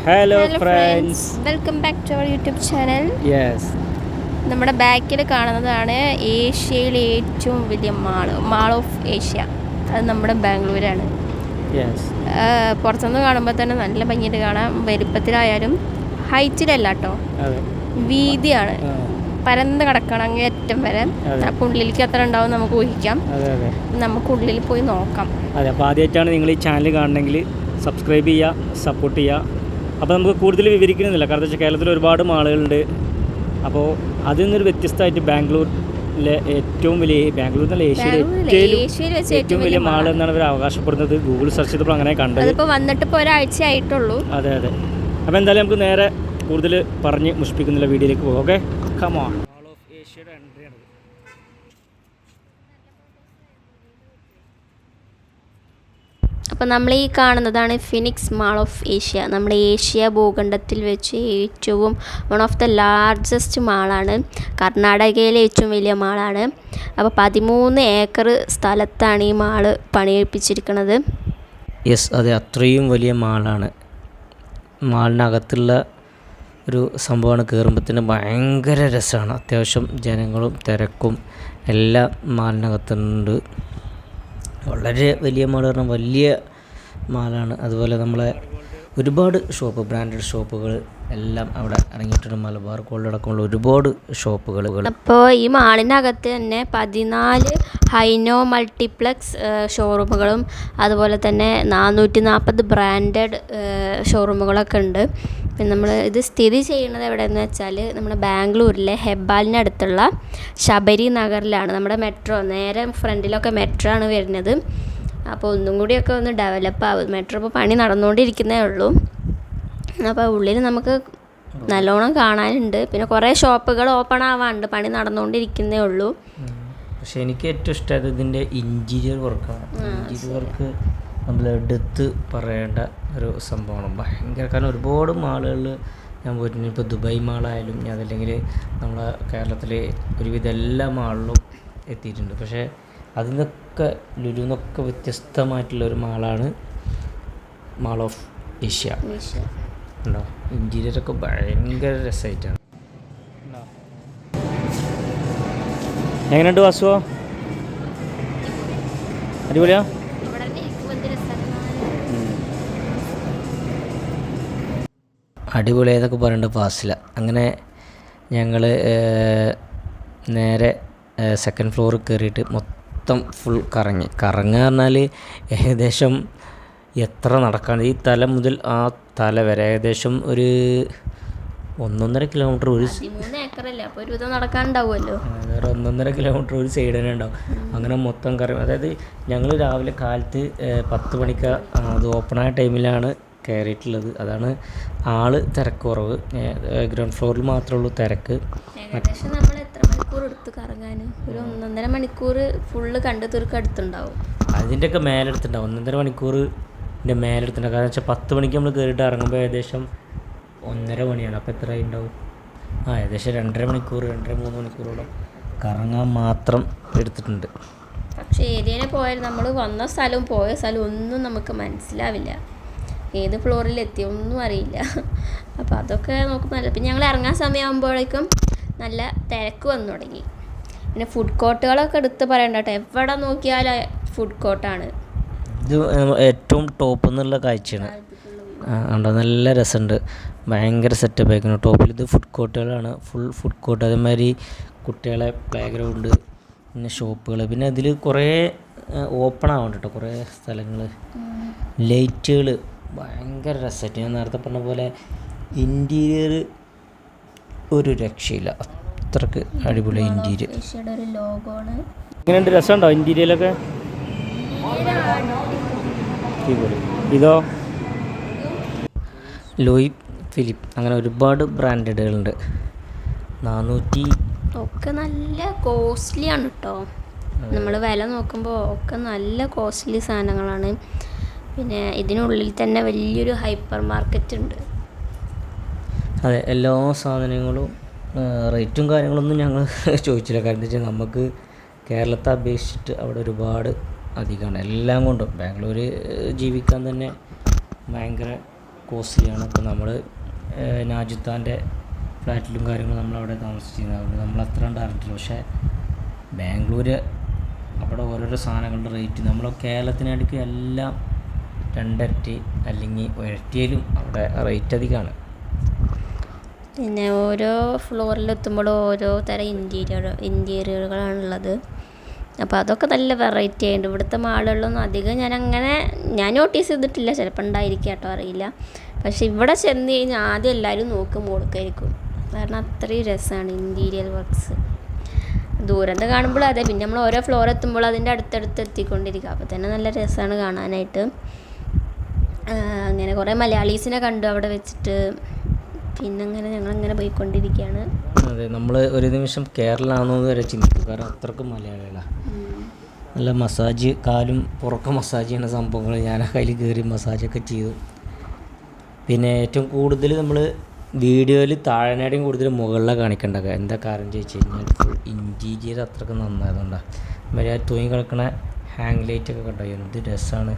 Hello friends, welcome back to our YouTube channel. Yes, നമ്മുടെ ബാക്കിൽ കാണുന്നതാണ് ഏഷ്യയിലെ ഏറ്റവും വലിയ മാൾ ഓഫ് ഏഷ്യ. അത് നമ്മുടെ ബാംഗ്ലൂരാണ്. യെസ്. പുറത്തുനിന്ന് കാണുമ്പോൾ തന്നെ നല്ല ഭംഗിയായിട്ട് കാണാം. വലിപ്പത്തിലായാലും ഹൈറ്റിലല്ല കേട്ടോ, വീതിയാണ്, പരന്ന് കിടക്കണം അങ്ങേ അറ്റം വരെ. അപ്പോൾ ഉള്ളിലേക്ക് എത്ര ഉണ്ടാവും നമുക്ക് ഊഹിക്കാം. നമുക്ക് ഉള്ളിൽ പോയി നോക്കാം. അതെ, അപ്പോൾ ആദ്യമായിട്ടാണ് നിങ്ങൾ ഈ ചാനൽ കാണണമെങ്കിൽ സബ്സ്ക്രൈബ് ചെയ്യുക, സപ്പോർട്ട് ചെയ്യുക. അപ്പോൾ നമുക്ക് കൂടുതൽ വിവരിക്കുന്നില്ല, കാരണം വെച്ചാൽ കേരളത്തിൽ ഒരുപാട് മാളുകളുണ്ട്. അപ്പോൾ അതിൽ നിന്നൊരു വ്യത്യസ്തമായിട്ട് ബാംഗ്ലൂരിലെ ഏറ്റവും വലിയ, ബാംഗ്ലൂർ എന്നല്ല ഏഷ്യയിലെ ഏറ്റവും വലിയ മാൾ എന്നാണ് അവർ അവകാശപ്പെടുന്നത്. ഗൂഗിൾ സെർച്ച് ചെയ്തപ്പോൾ അങ്ങനെ കണ്ടത്. ഇപ്പോൾ വന്നിട്ട് ഇപ്പോൾ ഒരാഴ്ച ആയിട്ടുള്ളൂ. അതെ അതെ. അപ്പോൾ എന്തായാലും നമുക്ക് നേരെ കൂടുതൽ പറഞ്ഞ് മുഷിപ്പിക്കുന്നില്ല, വീഡിയോയിലേക്ക് പോകാം. Okay, come on. Mall of ഏഷ്യയുടെ എൻട്രി ആണ്. അപ്പോൾ നമ്മൾ ഈ കാണുന്നതാണ് ഫിനിക്സ് മാൾ ഓഫ് ഏഷ്യ. നമ്മുടെ ഏഷ്യ ഭൂഖണ്ഡത്തിൽ വെച്ച് ഏറ്റവും വൺ ഓഫ് ദ ലാർജസ്റ്റ് മാളാണ്. കർണാടകയിലെ ഏറ്റവും വലിയ മാളാണ്. അപ്പോൾ 13 ഏക്കർ സ്ഥലത്താണ് ഈ മാള് പണിയെടുപ്പിച്ചിരിക്കുന്നത്. യെസ്, അതെ, അത്രയും വലിയ മാളാണ്. മാളിനകത്തുള്ള ഒരു സംഭവമാണ്. കയറുമ്പോൾ തന്നെ ഭയങ്കര രസമാണ്. അത്യാവശ്യം ജനങ്ങളും തിരക്കും എല്ലാം മാളിനകത്തുണ്ട്. വളരെ വലിയ മാൾ പറഞ്ഞാൽ വലിയ മാളാണ്. അതുപോലെ നമ്മളെ ഒരുപാട് ഷോപ്പ്, ബ്രാൻഡഡ് ഷോപ്പുകൾ എല്ലാം അവിടെ ഇറങ്ങിയിട്ടുണ്ട്. മലബാർ ഗോൾഡ് അടക്കമുള്ള ഒരുപാട് ഷോപ്പുകൾ. അപ്പോൾ ഈ മാളിനകത്ത് തന്നെ 14 ഹൈനോ മൾട്ടിപ്ലക്സ് ഷോറൂമുകളും അതുപോലെ തന്നെ 440 ബ്രാൻഡഡ് ഷോറൂമുകളൊക്കെ ഉണ്ട്. പിന്നെ നമ്മൾ ഇത് സ്ഥിതി ചെയ്യുന്നത് എവിടെയെന്ന് വെച്ചാൽ നമ്മുടെ ബാംഗ്ലൂരിലെ ഹെബ്ബാലിനടുത്തുള്ള ശബരി നഗറിലാണ്. നമ്മുടെ മെട്രോ നേരെ ഫ്രണ്ടിലൊക്കെ മെട്രോ ആണ് വരുന്നത്. അപ്പോൾ ഒന്നും കൂടിയൊക്കെ ഒന്ന് ഡെവലപ്പ് ആവും. മെട്രോ ഇപ്പോൾ പണി നടന്നുകൊണ്ടിരിക്കുന്നേ ഉള്ളൂ. അപ്പോൾ ഉള്ളിൽ നമുക്ക് നല്ലോണം കാണാനുണ്ട്. പിന്നെ കുറേ ഷോപ്പുകൾ ഓപ്പൺ ആവാനുണ്ട്, പണി നടന്നുകൊണ്ടിരിക്കുന്നേ ഉള്ളൂ. പക്ഷെ എനിക്ക് ഏറ്റവും ഇഷ്ടമായത് ഇതിൻ്റെ ഇൻറ്റീരിയർ വർക്കാണ്. ഇൻറ്റീരിയർ വർക്ക് നമ്മൾ എടുത്ത് പറയേണ്ട ഒരു സംഭവമാണ്. ഭയങ്കര, കാരണം ഒരുപാട് മാളുകളിൽ ഞാൻ പോയിട്ടുണ്ട്. ഇപ്പോൾ ദുബായ് മാളായാലും ഞാൻ, അതല്ലെങ്കിൽ നമ്മളെ കേരളത്തിലെ ഒരുവിധ എല്ലാ മാളിലും എത്തിയിട്ടുണ്ട്. പക്ഷേ അതിൽ നിന്നൊക്കെ ലുലുന്നൊക്കെ വ്യത്യസ്തമായിട്ടുള്ളൊരു മാളാണ് മാൾ ഓഫ് ഏഷ്യ. ഉണ്ടോ, ഇൻറ്റീരിയറൊക്കെ ഭയങ്കര രസമായിട്ടാണ്. എങ്ങനെയുണ്ട് വാസുവോ? അടിപൊളിയാ. അടിപൊളിയായതൊക്കെ പറയേണ്ട ഫാസില. അങ്ങനെ ഞങ്ങൾ നേരെ സെക്കൻഡ് ഫ്ലോറിൽ കയറിയിട്ട് മൊത്തം ഫുൾ കറങ്ങുക പറഞ്ഞാൽ ഏകദേശം എത്ര നടക്കാൻ, ഈ തല മുതൽ ആ തല വരെ ഏകദേശം ഒരു 1.5 കിലോമീറ്റർ ഒരു നടക്കാനുണ്ടാവുമല്ലോ. വേറെ 1.5 കിലോമീറ്റർ ഒരു സൈഡ് തന്നെ ഉണ്ടാവും. അങ്ങനെ മൊത്തം കറങ്ങും. അതായത് ഞങ്ങൾ രാവിലെ കാലത്ത് 10 മണിക്ക് അത് ഓപ്പണായ ടൈമിലാണ് കയറിയിട്ടുള്ളത്. അതാണ് ആള് തിരക്ക് കുറവ്. ഗ്രൗണ്ട് ഫ്ലോറിൽ മാത്രമേ ഉള്ളൂ തിരക്ക്. ഏകദേശം നമ്മൾ എത്ര മണിക്കൂർ എടുത്ത് കറങ്ങാൻ? ഒരു 1.5 മണിക്കൂർ ഫുള്ള് കണ്ട് തീർക്കാൻ അടുത്തുണ്ടാവും. അതിൻ്റെയൊക്കെ മേലെടുത്തുണ്ടാവും. 1.5 മണിക്കൂറിൻ്റെ മേലെടുത്തുണ്ടാവും. കാരണം വെച്ചാൽ 10 മണിക്ക് നമ്മൾ കയറിയിട്ട് ഇറങ്ങുമ്പോൾ ഏകദേശം 1:30 മണിയാണ്. അപ്പോൾ എത്ര ഉണ്ടാവും? ഏകദേശം 2.5 മണിക്കൂർ, 2.5-3 മണിക്കൂറോളം കറങ്ങാൻ മാത്രം എടുത്തിട്ടുണ്ട്. പക്ഷേ ഏരിയയിൽ പോയാൽ നമ്മൾ വന്ന സ്ഥലവും പോയ സ്ഥലവും ഒന്നും നമുക്ക് മനസ്സിലാവില്ല. ഏത് ഫ്ലോറിലെത്തി ഒന്നും അറിയില്ല. അപ്പോൾ അതൊക്കെ നോക്കുമ്പോൾ പിന്നെ ഞങ്ങൾ ഇറങ്ങാൻ സമയമാകുമ്പോഴേക്കും നല്ല തിരക്ക് വന്നു തുടങ്ങി. പിന്നെ ഫുഡ് കോർട്ടുകളൊക്കെ എടുത്ത് പറയണ്ട കേട്ടോ, എവിടെ നോക്കിയാലും ഫുഡ് കോർട്ടാണ്. ഇത് ഏറ്റവും ടോപ്പ് എന്നുള്ള കാഴ്ചയാണ്. ഉണ്ടോ, നല്ല രസമുണ്ട്. ഭയങ്കര സെറ്റപ്പ് ആയിരിക്കുന്നു. ടോപ്പിൽ ഇത് ഫുഡ് കോർട്ടുകളാണ്, ഫുൾ ഫുഡ് കോർട്ട്. അതേമാതിരി കുട്ടികളെ പ്ലേ ഗ്രൗണ്ട്, പിന്നെ ഷോപ്പുകൾ. പിന്നെ അതിൽ കുറേ ഓപ്പൺ ആവുന്നുണ്ട് കേട്ടോ, കുറേ സ്ഥലങ്ങൾ. ലൈറ്റുകൾ ഭയങ്കര രസമായിട്ട്, ഞാൻ നേരത്തെ പറഞ്ഞ പോലെ ഇൻറ്റീരിയർ ഒരു രക്ഷയില്ല. അത്രക്ക് അടിപൊളി ഇൻറ്റീരിയർ. എങ്ങനെയുണ്ട്, രസമുണ്ടോ ഇൻറ്റീരിയലൊക്കെ? ഇതോ ലൂയി ഫിലിപ്പ്, അങ്ങനെ ഒരുപാട് ബ്രാൻഡഡുകളുണ്ട്. 400 ഒക്കെ നല്ല കോസ്റ്റ്ലി ആണ് കേട്ടോ. നമ്മൾ വില നോക്കുമ്പോൾ ഒക്കെ നല്ല കോസ്റ്റ്ലി സാധനങ്ങളാണ്. പിന്നെ ഇതിനുള്ളിൽ തന്നെ വലിയൊരു ഹൈപ്പർ മാർക്കറ്റ് ഉണ്ട്. അതെ, എല്ലാ സാധനങ്ങളും റേറ്റും കാര്യങ്ങളൊന്നും ഞങ്ങൾ ചോദിച്ചില്ല. കാരണം എന്താ വെച്ചാൽ നമുക്ക് കേരളത്തെ അപേക്ഷിച്ചിട്ട് അവിടെ ഒരുപാട് അധികമാണ് എല്ലാം കൊണ്ടും. ബാംഗ്ലൂർ ജീവിക്കാൻ തന്നെ ഭയങ്കര കോസ്റ്റ്ലിയാണ്. ഇപ്പോൾ നമ്മൾ നാജുത്താൻ്റെ ഫ്ലാറ്റിലും കാര്യങ്ങളും നമ്മളവിടെ താമസിച്ചിരുന്നത്, അതുകൊണ്ട് നമ്മൾ അത്ര അറിഞ്ഞിട്ടില്ല. പക്ഷേ ബാംഗ്ലൂർ അവിടെ ഓരോരോ സാധനങ്ങളുടെ റേറ്റ് നമ്മൾ കേരളത്തിനടുക്ക് എല്ലാം 2 ഇരട്ടി അല്ലെങ്കിൽ ഇരട്ടിയിലും അവിടെ റേറ്റ് അധികമാണ്. പിന്നെ ഓരോ ഫ്ലോറിലെത്തുമ്പോഴും ഓരോ തരം ഇൻറ്റീരിയറുകളാണുള്ളത്. അപ്പോൾ അതൊക്കെ നല്ല വെറൈറ്റി ആയിട്ട് ഇവിടുത്തെ മാളുകളിലൊന്നും അധികം ഞാൻ നോട്ടീസ് ചെയ്തിട്ടില്ല, ചിലപ്പോൾ ഉണ്ടായിരിക്കും കേട്ടോ, അറിയില്ല. പക്ഷെ ഇവിടെ ചെന്ന് കഴിഞ്ഞാൽ ആദ്യം എല്ലാവരും നോക്കും മുകളിലേക്കായിരിക്കും, കാരണം അത്രയും രസമാണ് ഇൻറ്റീരിയർ വർക്ക്സ്. ദൂരത്ത് കാണുമ്പോൾ അതെ, പിന്നെ നമ്മൾ ഓരോ ഫ്ലോർ എത്തുമ്പോൾ അതിൻ്റെ അടുത്തടുത്ത് എത്തിക്കൊണ്ടിരിക്കുക, അപ്പോൾ തന്നെ നല്ല രസമാണ് കാണാനായിട്ട്. അങ്ങനെ കുറേ മലയാളീസിനെ കണ്ടു അവിടെ വെച്ചിട്ട്. പിന്നെ അങ്ങനെ ഞങ്ങളിങ്ങനെ പോയിക്കൊണ്ടിരിക്കുകയാണ്. അതെ, നമ്മൾ ഒരു നിമിഷം കേരളമാണോ എന്ന് വരെ ചിന്തിക്കും, കാരണം അത്രക്കും മലയാളികളാണ്. നല്ല മസാജ്, കാലും പുറക്കം മസാജ് ചെയ്യുന്ന സംഭവങ്ങൾ ഞാൻ ആ കയ്യിൽ കയറി മസാജൊക്കെ ചെയ്തു. പിന്നെ ഏറ്റവും കൂടുതൽ നമ്മൾ വീഡിയോയിൽ താഴെനാടെയും കൂടുതൽ മുകളിലാണ് കാണിക്കേണ്ടത്. എന്താ കാരണം ചോദിച്ചു കഴിഞ്ഞാൽ ഫുൾ ഇൻറ്റീരിയർ അത്രയ്ക്ക് നന്നായതുകൊണ്ടാണ്. മര്യാദ തൂങ്ങി കിടക്കണ ഹാങ് ലൈറ്റൊക്കെ കണ്ടോ, എന്ത് രസമാണ്.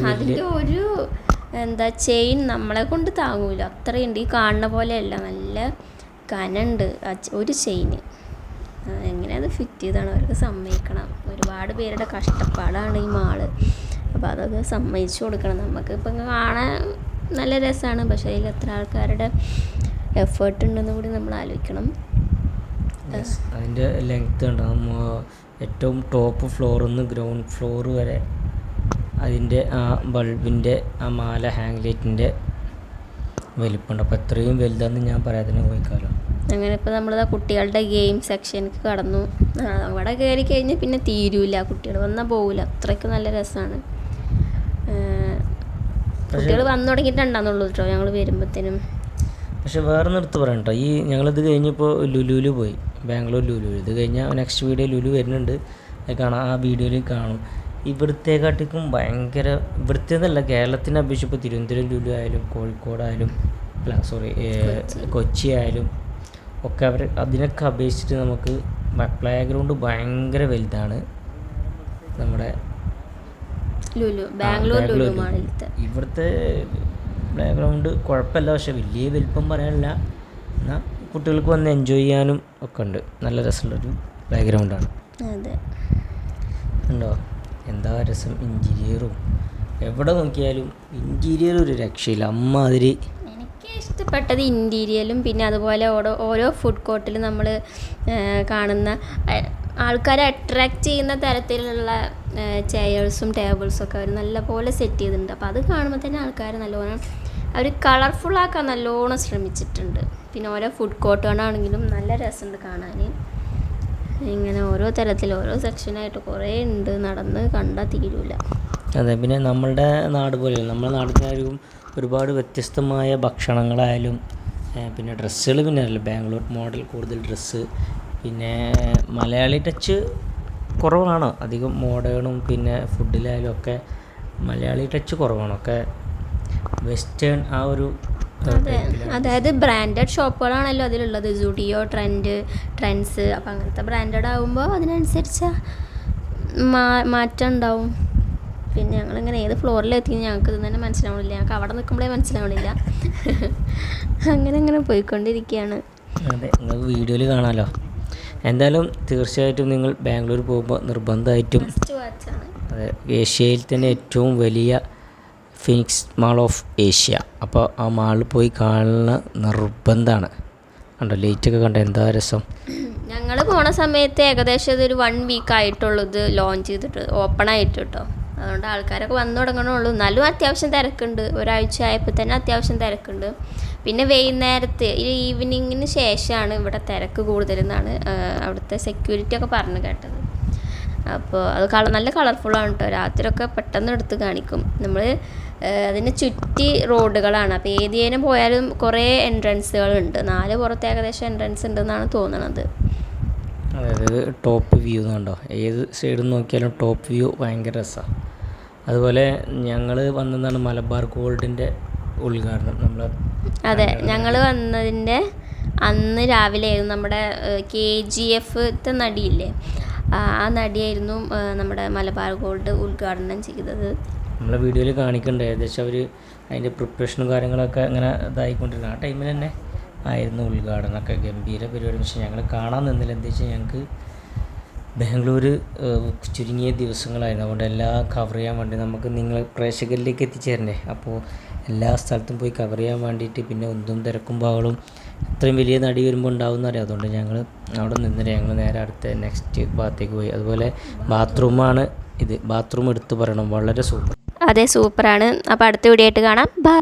അതിൻ്റെ ഒരു ചെയിൻ നമ്മളെ കൊണ്ട് താങ്ങൂല, അത്രയുണ്ട്. ഈ കാണുന്ന പോലെയല്ല, നല്ല കനുണ്ട് ഒരു ചെയിന്. എങ്ങനെ അത് ഫിറ്റ് ചെയ്താണ് അവർക്ക് സമ്മതിക്കണം. ഒരുപാട് പേരുടെ കഷ്ടപ്പാടാണ് ഈ മാള്, അപ്പോൾ അതൊക്കെ സമ്മതിച്ചു കൊടുക്കണം. നമുക്കിപ്പം കാണാൻ നല്ല രസമാണ്, പക്ഷേ അതിൽ എത്ര ആൾക്കാരുടെ എഫേർട്ട് ഉണ്ടെന്ന് കൂടി നമ്മൾ ആലോചിക്കണം. അതിൻ്റെ ലെങ്ത്ത് ഉണ്ടാകും. ഏറ്റവും ടോപ്പ് ഫ്ലോറിൽ നിന്ന് ഗ്രൗണ്ട് ഫ്ലോർ വരെ അതിൻ്റെ ആ ബൾബിൻ്റെ ആ മാല ഹാങ് ലൈറ്റിൻ്റെ വലിപ്പമുണ്ട്. അപ്പോൾ എത്രയും വലുതാന്ന് ഞാൻ പറയാതെ പോയിക്കാലോ. അങ്ങനെ ഇപ്പോൾ നമ്മളിതാ കുട്ടികളുടെ ഗെയിം സെക്ഷനിക്ക് കടന്നു. അവിടെ കയറി കഴിഞ്ഞാൽ പിന്നെ തീരൂല, കുട്ടികൾ വന്നാൽ പോകില്ല, അത്രയ്ക്ക് നല്ല രസമാണ്. കുട്ടികൾ വന്നു തുടങ്ങിയിട്ടുണ്ടാകുന്നുള്ളൂ കേട്ടോ ഞങ്ങൾ വരുമ്പോഴത്തേനും. പക്ഷെ വേറെ നിർത്ത് പറയാം കേട്ടോ, ഈ ഞങ്ങളിത് കഴിഞ്ഞപ്പോൾ ലുലുവിൽ പോയി, ബാംഗ്ലൂർ ലുലു. ഇത് കഴിഞ്ഞാൽ നെക്സ്റ്റ് വീഡിയോ ലുലു വരുന്നുണ്ട്, അത് കാണാം, ആ വീഡിയോയിൽ കാണും. ഇവിടുത്തെക്കാട്ടിക്കും ഭയങ്കര, ഇവിടുത്തെ എന്നല്ല കേരളത്തിനെ അപേക്ഷിച്ച് തിരുവനന്തപുരം ലുലു ആയാലും കോഴിക്കോടായാലും കൊച്ചി ആയാലും ഒക്കെ അവർ അതിനൊക്കെ അപേക്ഷിച്ചിട്ട് നമുക്ക് പ്ലേ ഗ്രൗണ്ട് ഭയങ്കര വലുതാണ് നമ്മുടെ ബാംഗ്ലൂർ. ഇവിടുത്തെ പ്ലേ ഗ്രൗണ്ട് കുഴപ്പമില്ല, പക്ഷെ വലിയ വലിപ്പം പറയാനില്ല. എന്നാൽ കുട്ടികൾക്ക് വന്ന് എൻജോയ് ചെയ്യാനും ഒക്കെ ഉണ്ട്, നല്ല രസമുള്ളൊരു പ്ലേ ഗ്രൗണ്ടാണ്. അതെ, ഉണ്ടോ എന്താ രസം. ഇൻറ്റീരിയറും എവിടെ നോക്കിയാലും ഇൻറ്റീരിയർ ഒരു രക്ഷയില്ല, അമ്മാതിരി. എനിക്ക് ഇഷ്ടപ്പെട്ടത് ഇൻറ്റീരിയലും പിന്നെ അതുപോലെ ഓരോ ഫുഡ് കോർട്ടിൽ നമ്മൾ കാണുന്ന ആൾക്കാരെ അട്രാക്റ്റ് ചെയ്യുന്ന തരത്തിലുള്ള ചെയർസും ടേബിൾസും ഒക്കെ അവർ നല്ലപോലെ സെറ്റ് ചെയ്തിട്ടുണ്ട്. അപ്പോൾ അത് കാണുമ്പോൾ തന്നെ ആൾക്കാർ നല്ലോണം അവർ കളർഫുള്ളാക്കാൻ നല്ലോണം ശ്രമിച്ചിട്ടുണ്ട്. പിന്നെ ഓരോ ഫുഡ് കോർട്ടുകളാണെങ്കിലും നല്ല രസമുണ്ട് കാണാൻ. ഇങ്ങനെ ഓരോ തരത്തിൽ ഓരോ സെക്ഷനായിട്ട് കുറേ ഉണ്ട്, നടന്ന് കണ്ടാൽ തീരൂല. അതെ, പിന്നെ നമ്മളുടെ നാട് പോലെയല്ല, നമ്മുടെ നാട്ടിലായാലും ഒരുപാട് വ്യത്യസ്തമായ ഭക്ഷണങ്ങളായാലും പിന്നെ ഡ്രസ്സുകൾ, പിന്നെ അല്ല ബാംഗ്ലൂർ മോഡൽ കൂടുതൽ ഡ്രസ്സ്. പിന്നെ മലയാളി ടച്ച് കുറവാണ്, അധികം മോഡേണും പിന്നെ ഫുഡിലായാലും ഒക്കെ മലയാളി ടച്ച് കുറവാണ്, ഒക്കെ വെസ്റ്റേൺ ആ ഒരു. അതായത് ബ്രാൻഡഡ് ഷോപ്പുകളാണല്ലോ അതിലുള്ളത്, സുഡിയോ, ട്രെൻഡ്സ്. അപ്പം അങ്ങനത്തെ ബ്രാൻഡഡ് ആകുമ്പോൾ അതിനനുസരിച്ച് മാറ്റം ഉണ്ടാവും. പിന്നെ ഞങ്ങളിങ്ങനെ ഏത് ഫ്ലോറിലെത്തി ഞങ്ങൾക്ക് ഇത് തന്നെ മനസ്സിലാവണില്ല, ഞങ്ങൾക്ക് അവിടെ നിൽക്കുമ്പോഴേ മനസ്സിലാവണില്ല. അങ്ങനെ പോയിക്കൊണ്ടിരിക്കുകയാണ്. അതെ, നിങ്ങൾക്ക് വീഡിയോയിൽ കാണാമല്ലോ. എന്തായാലും തീർച്ചയായിട്ടും നിങ്ങൾ ബാംഗ്ലൂർ പോകുമ്പോൾ നിർബന്ധമായിട്ടും, അതെ, ഏഷ്യയിൽ തന്നെ ഏറ്റവും വലിയ ഫിനിക്സ് മാൾ ഓഫ് ഏഷ്യ, അപ്പോൾ ആ മാളിൽ പോയി കാണുന്ന നിർബന്ധമാണ്. കണ്ടോ ലൈറ്റൊക്കെ കണ്ടോ, എന്താ രസം. ഞങ്ങൾ പോണ സമയത്ത് ഏകദേശം ഇതൊരു 1 വീക്ക് ആയിട്ടുള്ളൂ ഇത് ലോഞ്ച് ചെയ്തിട്ട്, ഓപ്പൺ ആയിട്ട് കേട്ടോ. അതുകൊണ്ട് ആൾക്കാരൊക്കെ വന്നു തുടങ്ങണുള്ളൂ. എന്നാലും അത്യാവശ്യം തിരക്കുണ്ട്, ഒരാഴ്ച ആയപ്പോൾ തന്നെ അത്യാവശ്യം തിരക്കുണ്ട്. പിന്നെ വൈകുന്നേരത്ത് ഈവനിങ്ങിന് ശേഷമാണ് ഇവിടെ തിരക്ക് കൂടുതലെന്നാണ് അവിടുത്തെ സെക്യൂരിറ്റി ഒക്കെ പറഞ്ഞു കേട്ടത്. അപ്പോൾ അത് നല്ല കളർഫുള്ളാണ് കേട്ടോ, രാത്രിയൊക്കെ പെട്ടെന്ന് എടുത്ത് കാണിക്കും. നമ്മൾ അതിന് ചുറ്റി റോഡുകളാണ്, അപ്പോൾ ഏതിയേനും പോയാലും കുറേ എൻട്രൻസുകളുണ്ട്. 4 പുറത്ത് ഏകദേശം എൻട്രൻസ് ഉണ്ടെന്നാണ് തോന്നണത്. അതായത് ടോപ്പ് വ്യൂ കണ്ടോ, ഏത് സൈഡിൽ നോക്കിയാലും ടോപ്പ് വ്യൂ ഭയങ്കര രസമാണ്. അതുപോലെ ഞങ്ങൾ വന്നതാണ് മലബാർ ഗോൾഡിൻ്റെ ഉദ്ഘാടനം. അതെ, ഞങ്ങൾ വന്നതിൻ്റെ അന്ന് രാവിലെ ആയിരുന്നു നമ്മുടെ KGF നടിയില്ലേ, ആ നടിയായിരുന്നു നമ്മുടെ മലബാർ ഗോൾഡ് ഉദ്ഘാടനം ചെയ്തത്. നമ്മളെ വീഡിയോയിൽ കാണിക്കുന്നുണ്ട് ഏകദേശം അവർ അതിൻ്റെ പ്രിപ്പറേഷനും കാര്യങ്ങളൊക്കെ അങ്ങനെ ഇതായിക്കൊണ്ടിരുന്നത്. ആ ടൈമിൽ തന്നെ ആയിരുന്നു ഉദ്ഘാടനമൊക്കെ, ഗംഭീര പരിപാടി. പക്ഷേ ഞങ്ങൾ കാണാൻ നിന്നില്ല. എന്താ വെച്ചാൽ ഞങ്ങൾക്ക് ബാംഗ്ലൂർ ചുരുങ്ങിയ ദിവസങ്ങളായിരുന്നു. അതുകൊണ്ട് എല്ലാം കവർ ചെയ്യാൻ വേണ്ടി നമുക്ക് നിങ്ങൾ പ്രേക്ഷകരിലേക്ക് എത്തിച്ചേരണ്ടേ. അപ്പോൾ എല്ലാ സ്ഥലത്തും പോയി കവർ ചെയ്യാൻ വേണ്ടിയിട്ട് പിന്നെ ഒന്നും തിരക്കും ബഹളും ഇത്രയും വലിയ നടി വരുമ്പോൾ ഉണ്ടാവുമെന്ന് അറിയാം. അതുകൊണ്ട് ഞങ്ങൾ അവിടെ നിന്നിട്ട് ഞങ്ങൾ നേരെ അടുത്ത നെക്സ്റ്റ് ഭാഗത്തേക്ക് പോയി. അതുപോലെ ബാത്റൂമാണ് ഇത്. ബാത്റൂം എടുത്ത് പറയണം, വളരെ സൂപ്പർ. അതെ, സൂപ്പറാണ്. അപ്പോൾ അടുത്ത വീഡിയോ ആയിട്ട് കാണാം. ബൈ.